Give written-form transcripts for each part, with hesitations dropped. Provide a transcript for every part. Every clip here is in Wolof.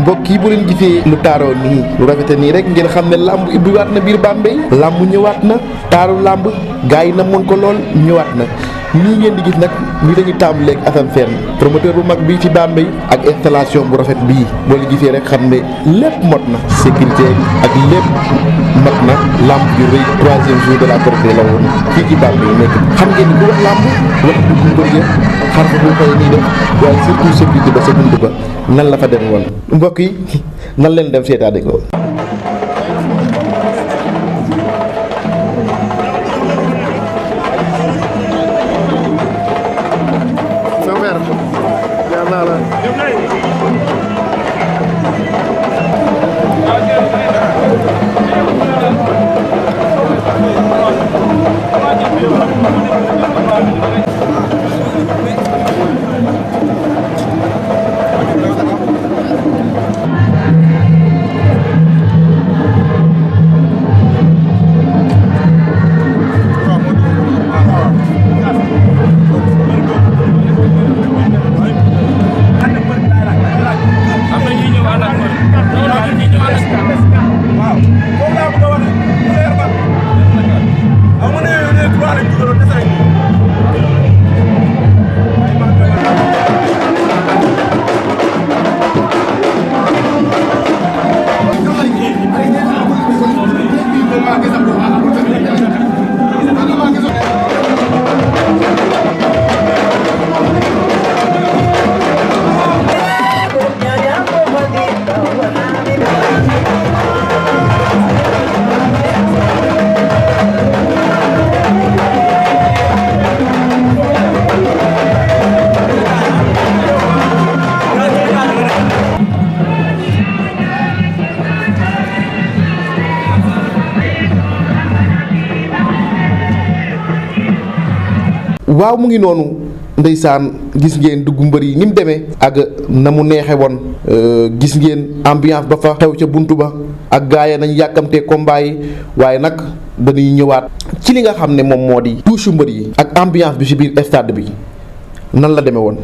mbokk yi bu leen gisee lu taaroo nii lu rafete nii rek ngeen xam ne làmb ibbiwaat na biir Bambey làmb ñëwaat na taaru làmb gaa yi na mën ko lool ñëwaat na nii ngeen di gis nag nii dañuy tàmbalee ak Assane Sène promoteur bu mag bii ci Bambey ak installation bu rafet bii boo leen gisee rek xam ne lépp mot na sécurité ak lépp mot na làmb ju rëy 3e jour de la Korité la woon fii ci Bambey nekk xam ngeen ni ku wax làmb wax dugg mbër ya xar fa bu xëy nii def waaye surtout sécurité ba sa bunt ba nan la fa dem woon mbokk yi nan leen dem seetaane ko. waaw mu ngi noonu ndeysaan gis ngeen dugg mbër yi ni mu demee ak na mu neexe woon gis ngeen ambiance ba fa xew ca buntu ba ak gaaya nañ yàkkamtee combat yi waaye nag dañuy ñëwaat ci li nga xam ne moom moo di touche mbër yi ak ambiance bi ci biir stade bi nan la demee woon.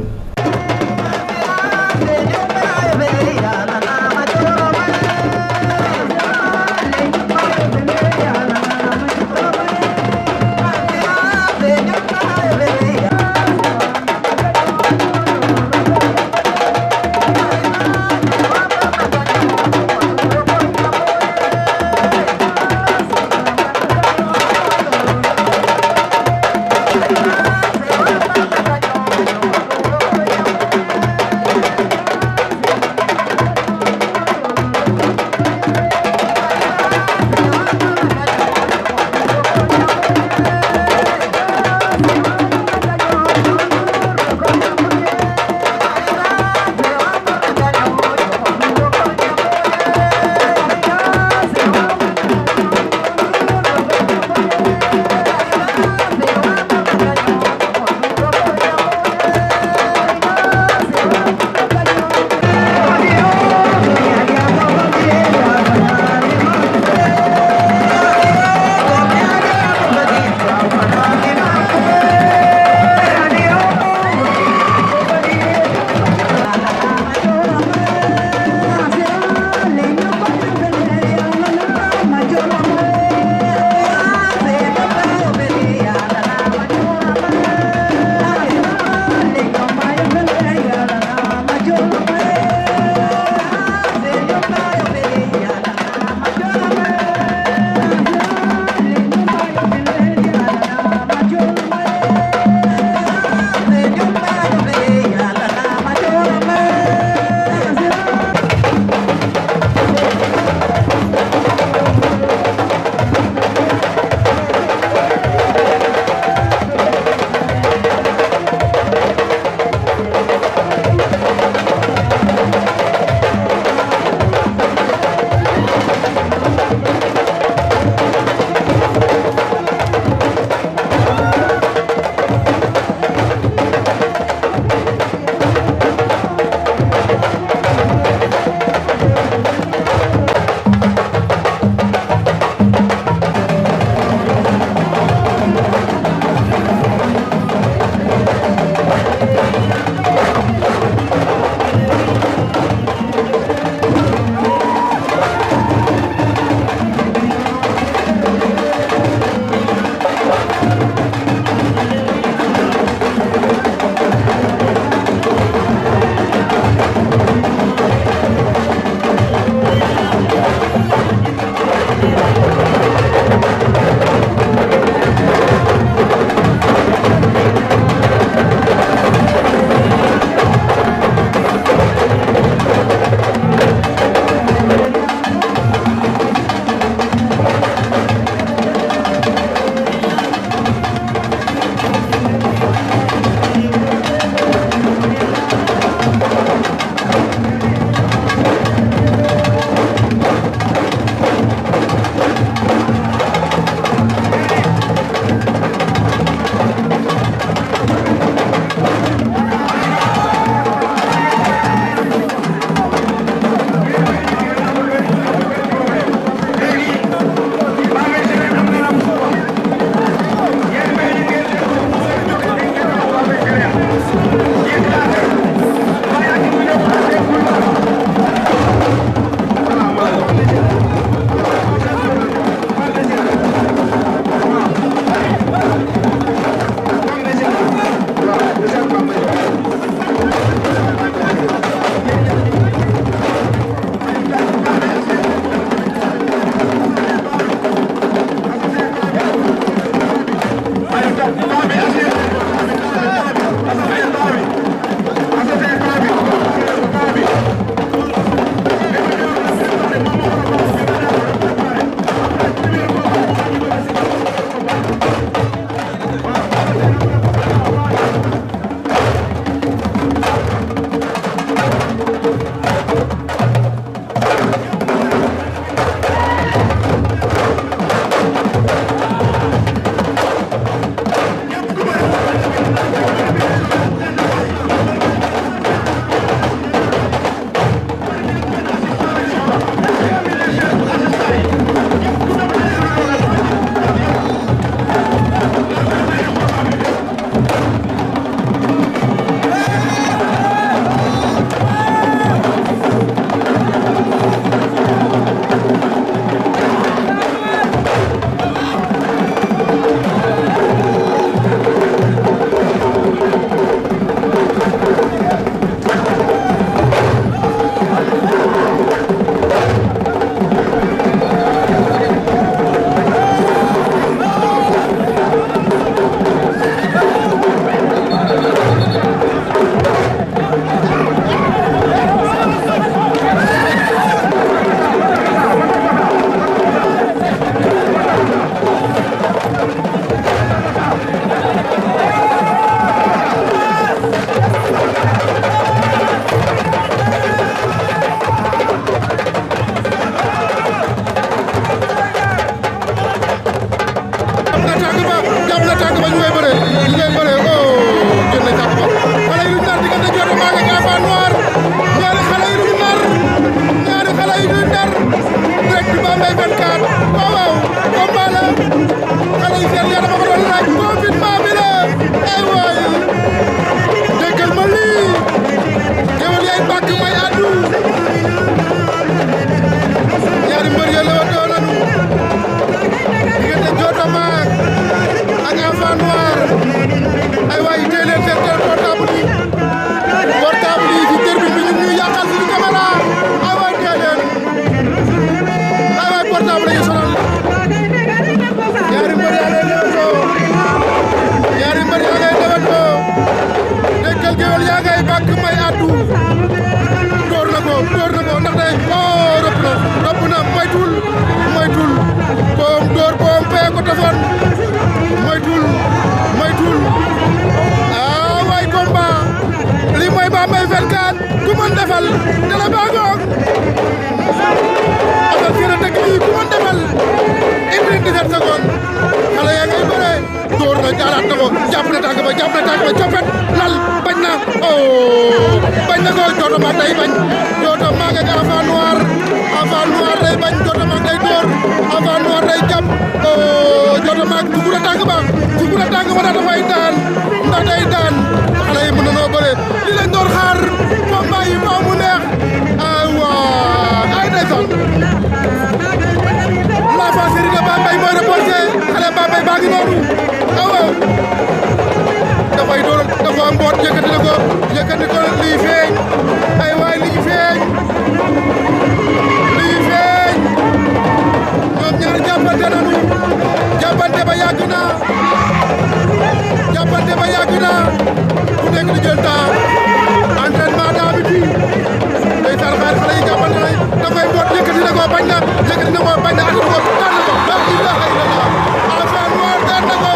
door na ko ndax day rëpp na moytul boom door boom fee ko tafoon moytul waay combat lii mooy Bambey 24 ku mën defal dala baagoog atal seen a dëkk lii ku mën defal 1 minute 17 secondes xale yaa ngay bëre door na jaaraat na ko jàpp na tànk ba coppet lal bañ na bañ na ko Jota Maak day bañ Jota Maak ak Enfant Noir day bañ Jota Maak day door Enfant Noir day jàpp Jota Maak jugu na tànk ba ndax dafay daan ndax day daan xale yi mën na noo bëre li leen doon xaar combat yi faaw mu neex ay ndeysaan la fa série de Bambey mooy reporté xale Bambey baa ngi noonu dafay door dafa mboot yëkkati ko lii feeñ ay waay lii feeñ ñoom ñaar jàppante nañu jàppante ba yàgg na ku nekk di jël temps entraînement daa bi fii day sar xaar xale yi jàppante nañ dafay mboot yëkkati na ko bañ na andi ko daan na ko la ilaha illallah Enfant Noir daan na ko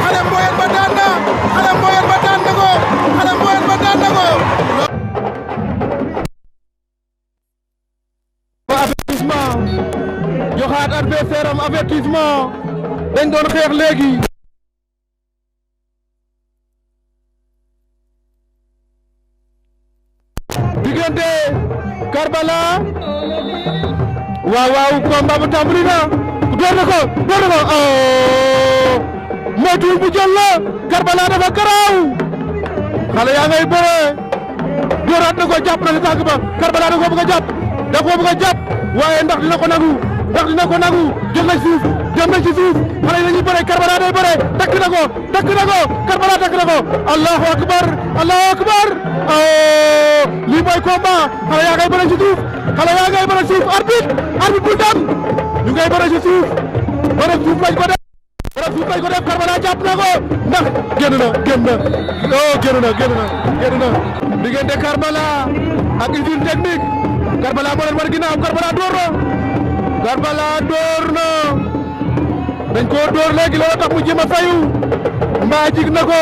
xale mboyeen ba daan na ko avertissement joxaat adversaire am avertissement dañ doon xeex léegi diggante Karbala waaw combat bu tàmbali na door na ko moytuwul bu jël la Karbala dafa garaaw xale yaa ngay bëre dooraat na ko jàpp na si tànk ba Karbala da koo bëgg a jàpp waaye ndax dina ko nangu jël na ci suuf xale yi dañuy bëre Karbala day bëre takk na ko Karbala takk na ko allahu akbar lii mooy combat xale yaa ngay bëre ci suuf arbitre bu dam ñu ngay bëre ci suuf suuf lañ ko def Karbala jàpp na ko ndax génn na diggante Karbala ak usine technique Karbala moo leen war ginnaaw Karbala door na dañ koo door léegi loolu tax mu jéem a fayu mbaa jig na ko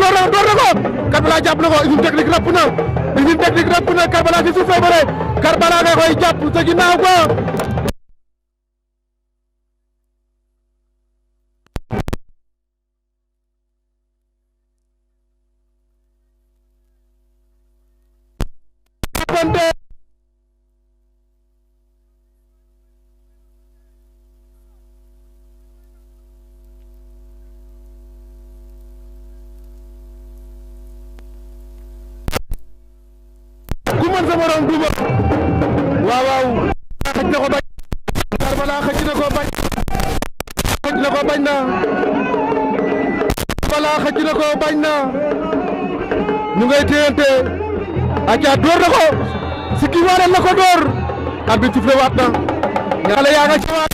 door na ko Karbala jàpp na ko usine technique rëpp na Karbala ci suuf lay bëre Karbala nga koy jàpp sa ginnaaw ko man sa morom duma waaw xëj na ko bañ Karbala xëj na ko bañ na ñu ngay téyante aca door na ko sikki waral na ko door arbitre sifflé waat na xale yaa nga cawaat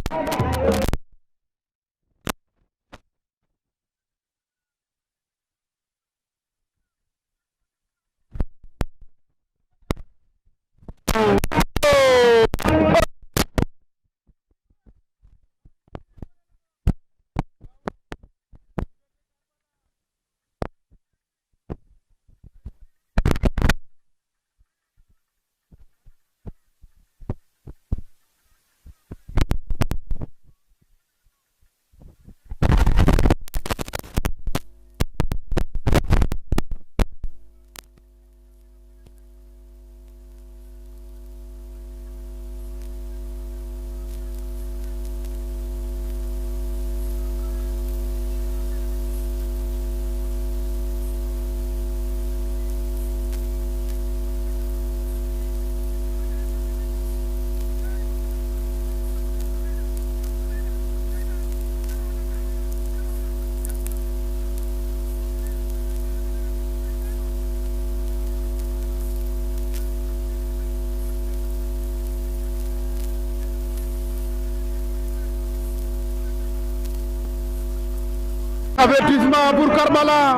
Avertissement pour Karbala.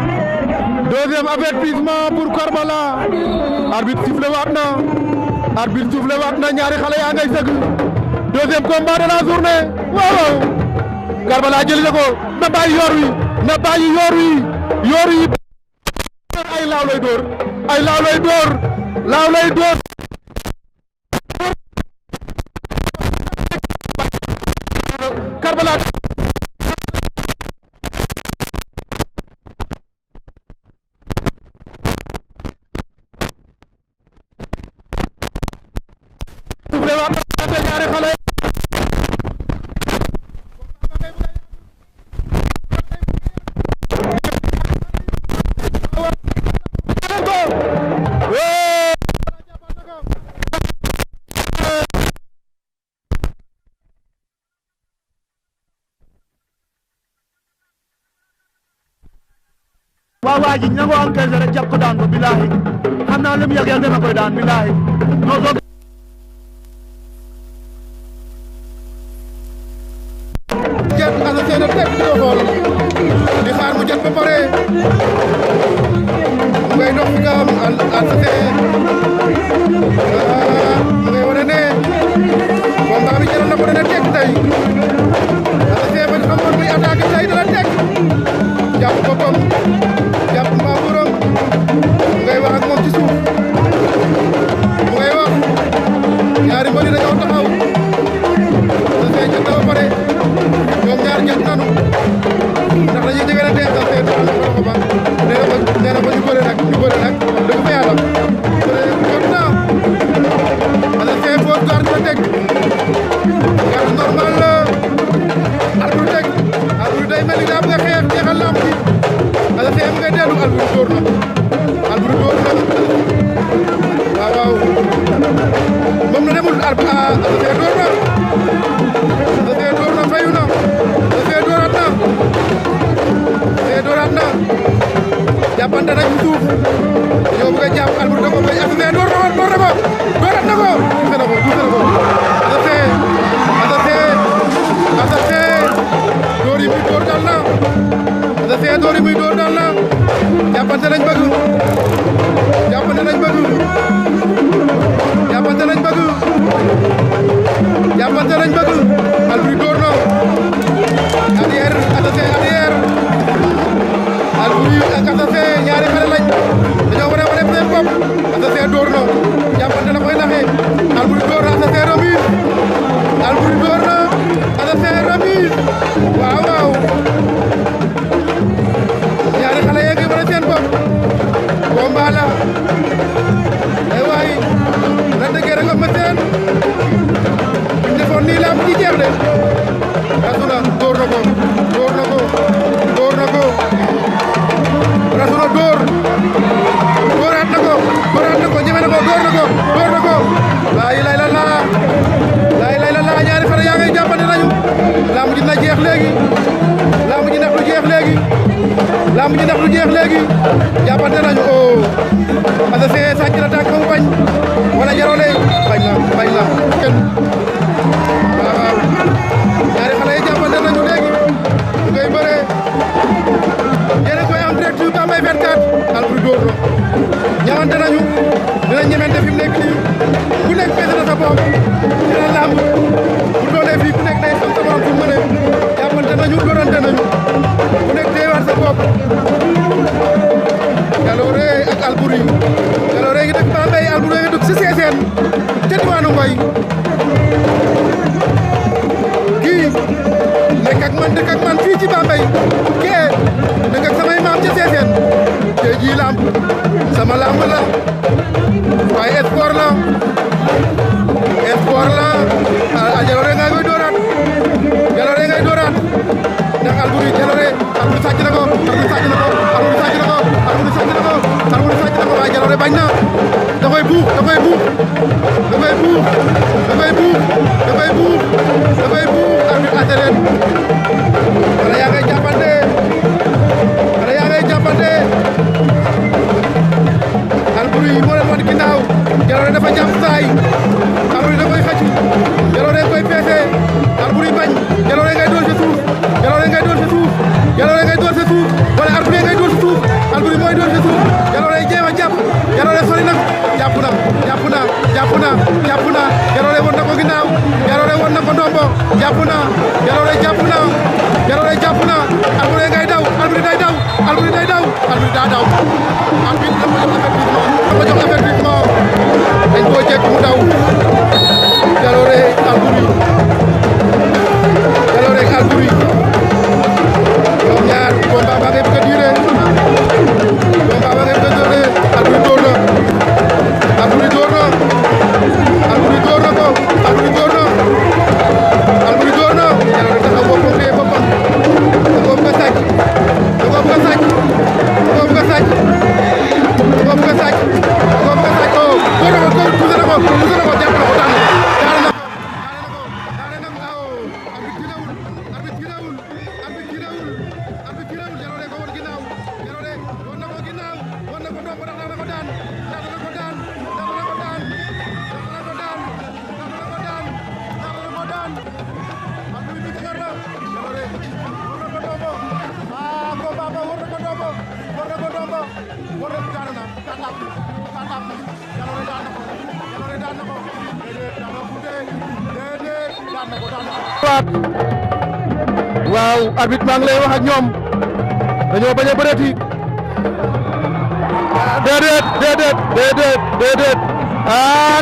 Deuxième avertissement pour Karbala. Arbitre sifflé waat na. arbitre soufflé waat na ñaari xale yaa ngay sëgg deuxième combat de la journée waaw Karbala jëli na ko na bàyyi yoor wi na bàyyi yoor wi ay laaw lay door laaw lay door Karbala ñaari xale waa ji ña nga encaissé rek jàpp ko daan ko billahi xam naa lu mu yàgg dama koy daan billahi jet asa seena teg di ko xool di xaar mu jet ba pare mu ngay dox fi nga am asa see mu ngay wane ne combat bi jëloon na ko dana teg tey asa see ba xamoon muy attaqué tey dana teg jàpp boppam jàpp mbaaburam mu ngay wax ak moom ci suuf mu ngay wax ñaari mbëri dañoo taxaw asa see jot na ba pare ñoom ñaar jot nanu ndax dañuy jëgërante asa see doxal na ko ba nee na ba ñu bëre nag dëgg fa yàlla bëre jot na asa see fausse garde la teg garde normal la Alboury teg Alboury day mel ni daa bëgg a xeex jeexal lamb ji asa see mu ngay dellu Alboury dóor na waaw moom na demul asa see dóor na fayu na asa see dóoraat na jàppante nañ ci suuf dañoo bëgg a jàpp Alboury da ko bay asa see dóoraat na ko asa see dóor yi muy dóor dal na asa see dóor yi muy dóor dal na jàppante nañ bëgg Alboury dóor na arrière asa see arrière Alboury ak asa see ñaari xale lañ dañoo wane seen bopp asa see dóor na jàppante la koy naxee Alboury dóor na asa see remise Alboury dóor na asa see remise waaw ñaari xale yee ngi wane seen bopp combat la ay waay la dëggee rek ma seen buñ defoon nii laa mu ci jeex de rasuna dóor na ko rasuna dóoraat na ko ñeme na ko dóor na ko laa ilaaha illallaah ñaari xale yaa ngay jàppante nañu laa mu ji na jeex léegi laa mu ji ndax du jeex léegi jàppante nañu asa see sàcc na tànk mu bañ wala jarole bañ na kenn waaw ñaari xale yi jàppante nañu léegi ñu koy bëre yéen a koy am direct yu Bambey 24 Alboury dóor na ñamante nañu dina ñemente fi mu nekk nii ku nekk fees na sa bopp dina lamb bu doonee fii ku nekk day sam sa borom fu mu mënee jàppante nañu dóorante nañu ku nekk teewaat sa bopp Jalooré ak Alboury Jalooré ngi dëkk Bambey Alboury ngi dëkk si Seeseen te diwaanu Ngoy kii nekk ak man dëkk ak man fii ci Bambey kee dëkk ak samay maam ca Seeseen tey jii lamb sama lamb la waaye sport la Jalooré ngay dóoraat ndax Alboury Jalooré sàcc na ko waaye Jalooré bañ na da koy buux arbitre atte leen xale yaa ngay jàppante Alboury moo leen wan ginnaaw Jalooré dafa jàpp saay ko ginnaaw Jalooré war na ko ndombo jàpp na Jalooré jàpp na Jalooré jàpp na Alboury ngay daw Alboury day daw Alboury day daw Alboury daa daw arbitre dafa jox avertissement dañ koo jekk mu daw Jalooré Alboury Jalooré Alboury ñoom ñaar combat ba ngay bëgg a duré combat ba ngay bëgg a duré Alboury door na Alboury door na Alboury door na ko Alboury door na Alboury door na Jalooré taxaw boppam téye boppam da koo bëgg a sàcc da koo bëgg a sàcc da koo bëgg a sàcc da koo bëgg a sàcc da koo bëgg a sàcc oh door na ko poussé na ko jàpp na ko daan na ko daane na ko arbitre ginawul Jalooré ko woon ginnaaw Jalooré woon na ko ginnaaw woon na ko ndombo ndax daan na ko daan Alboury bi dëgër na Jalooré war na ko ndombo ah combat ba war na ko ndombo daan na Jalooré daan na ko déedéet daan na ko waaw arbitre maa ngi lay wax ak ñoom dañoo bañ a bëreeti déedéet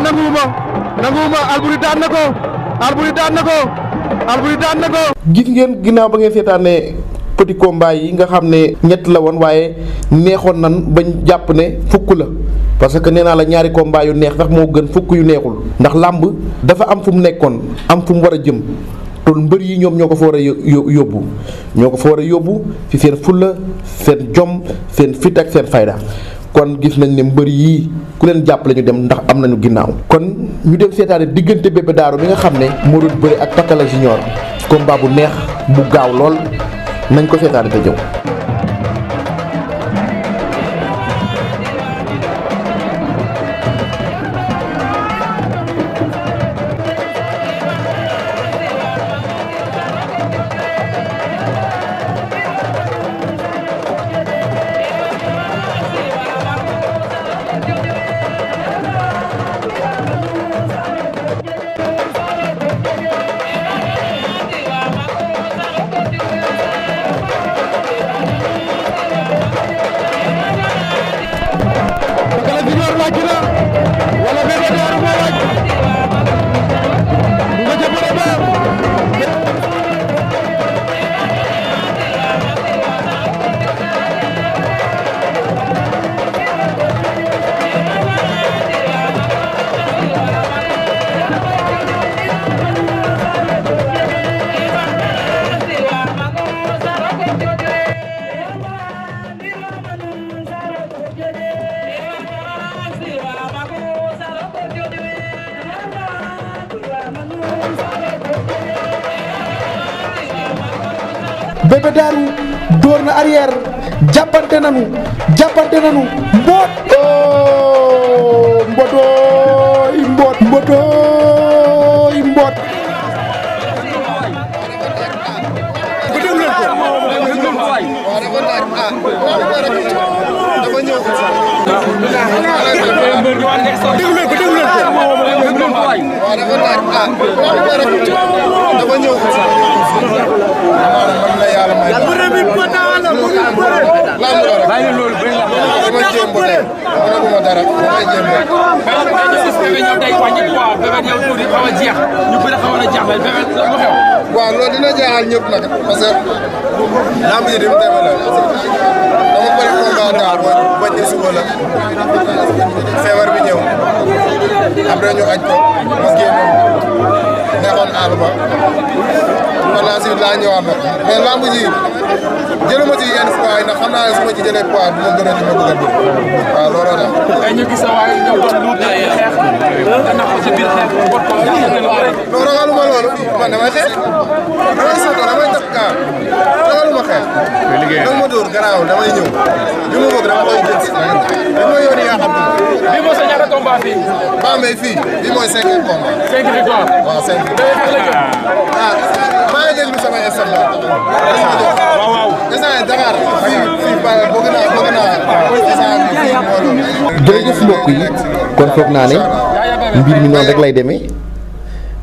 nanguwuma Alboury daan na ko gis ngeen ginnaaw ba ngeen seetaanee petit combat yi nga xam ne ñett la woon waaye neexoon nan bañ jàpp ne fukk la parce que nee naa la ñaari combat yu neex sax moo gën fukk yu neexul ndax làmb dafa am fu mu nekkoon am fu mu war a jëm te mbër yi ñoom ñoo ko fa war a yóbbu ci seen fulla seen jom seen fit ak seen fayda kon gis nañ ne mbër yii ku leen jàppale ñu dem ndax am nañu ginnaaw kon ñu dem seetaane diggante Bébé Daaru mi nga xam ne moo doon bëri ak Pakala Junior combat bu neex bu gaaw lool nañ ko seetaane te jëw Bébé Daaru door na arrière jàppante nanu mboot oh mbotooy mboot waaw loolu dina jaaxal ñëpp nag parce que lamb ji dim demee la dama bëri combat daal mooy bañ ne suba la feebar bi ñëw après ñu aj ko mu génn nekkoon àll ba par la suite laa ñëwaat nag mais lamb ji jëluma ci yenn poids yi ndax xam naa ne su ma ci jëlee poids du ma gën a li ma bëgg a bëri waaw looloo tax. tey ñu gis sa waaye ñëw doon lu xeex dana ko ci biir xeex bot ko non ragaluma loolu man damay xeex damay soto damay def kaa ragaluma xeex danga ma dóor garaawul damay ñëw li ma bëgg dama koy jël si dañ ma yoon yi nga xam te bii mooy sa ñaata combat fii Bambey fii bii mooy 5e combat 5 victoire waaw 5 ah maa ngi déglu sama instant waaw waaw instant Dakar fii bëgg naa instant bi fii jërëjëf mbokk yi kon foog naa ne mbir mi noonu rek lay demee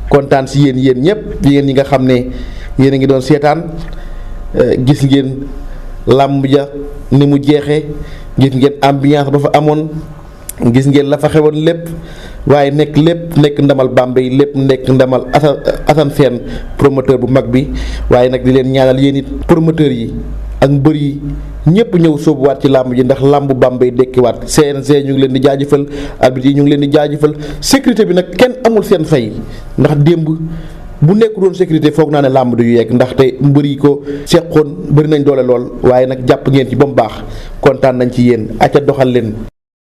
kontaan si yéen ñëpp yéen ñi nga xam ne yéen a ngi doon seetaan gis ngeen làmb ja ni mu jeexee gis ngeen ambiance ba fa amoon gis ngeen la fa xewoon lépp waaye nekk ndamal Bambey lépp nekk ndamal Assane Sène promoteur bu mag bi waaye nag di leen ñaanal yéen it promoteurs yi ak mbër yi ñëpp ñëw sóobuwaat ci làmb ji ndax làmbu Bambey dekkiwaat CNG ñu ngi leen di jaajëfal arbitre yi ñu ngi leen di jaajëfal sécurité bi nag kenn amul seen fay ndax démb bu nekku doon sécurité foog naa ne làmb du yegg ndaxte mbër yi ko seqoon bëri nañ doole lool waaye nag jàpp ngeen ci ba mu baax kontaan nañ ci yéen acca doxal leen.